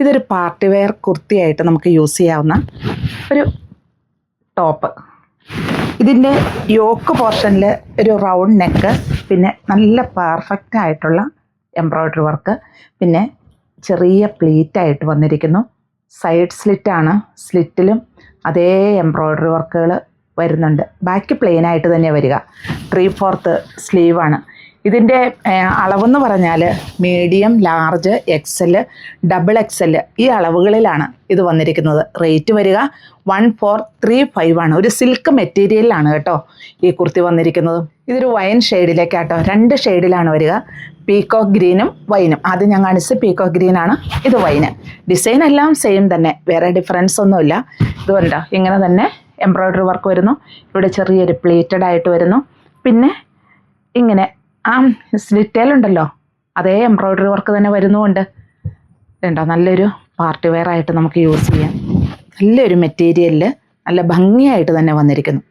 ഇതൊരു party wear കുർത്തിയായിട്ട് നമുക്ക് use ചെയ്യാവുന്ന ഒരു ടോപ്പ്. ഇതിൻ്റെ യോക്ക് പോർഷനിൽ ഒരു റൗണ്ട് നെക്ക്, പിന്നെ നല്ല പെർഫെക്റ്റ് ആയിട്ടുള്ള എംബ്രോയ്ഡറി വർക്ക്, പിന്നെ ചെറിയ പ്ലീറ്റായിട്ട് വന്നിരിക്കുന്നു. സൈഡ് സ്ലിറ്റാണ്. സ്ലിറ്റിലും അതേ എംബ്രോയ്ഡറി വർക്കുകൾ വരുന്നുണ്ട്. ബാക്ക് പ്ലെയിൻ ആയിട്ട് തന്നെ വരിക. 3/4 സ്ലീവാണ്. ഇതിൻ്റെ അളവെന്ന് പറഞ്ഞാൽ medium, large, XL, double XL ഈ അളവുകളിലാണ് ഇത് വന്നിരിക്കുന്നത്. റേറ്റ് വരിക 1435 ആണ്. ഒരു സിൽക്ക് മെറ്റീരിയലിലാണ് കേട്ടോ ഈ കുർത്തി വന്നിരിക്കുന്നത്. ഇതൊരു വൈൻ ഷെയ്ഡിലേക്കാട്ടോ, 2 ഷെയ്ഡിലാണ് വരിക. പീക്കോക്ക് ഗ്രീനും വൈനും. ആദ്യം ഞാൻ കാണിച്ച് പീക്കോക്ക് ഗ്രീനാണ്, ഇത് വൈന്. ഡിസൈൻ എല്ലാം സെയിം തന്നെ, വേറെ ഡിഫറൻസ് ഒന്നുമില്ല. ഇതുകൊണ്ടോ ഇങ്ങനെ തന്നെ എംബ്രോയ്ഡറി വർക്ക് വരുന്നു. ഇവിടെ ചെറിയൊരു പ്ലേറ്റഡ് ആയിട്ട് വരുന്നു. പിന്നെ ഇങ്ങനെ ആ സ്ലിറ്റേലുണ്ടല്ലോ അതേ എംബ്രോയ്ഡറി വർക്ക് തന്നെ വരുന്നുമുണ്ട്. ഉണ്ടോ, നല്ലൊരു പാർട്ടി വെയർ ആയിട്ട് നമുക്ക് യൂസ് ചെയ്യാം. നല്ലൊരു മെറ്റീരിയലിൽ നല്ല ഭംഗിയായിട്ട് തന്നെ വന്നിരിക്കുന്നു.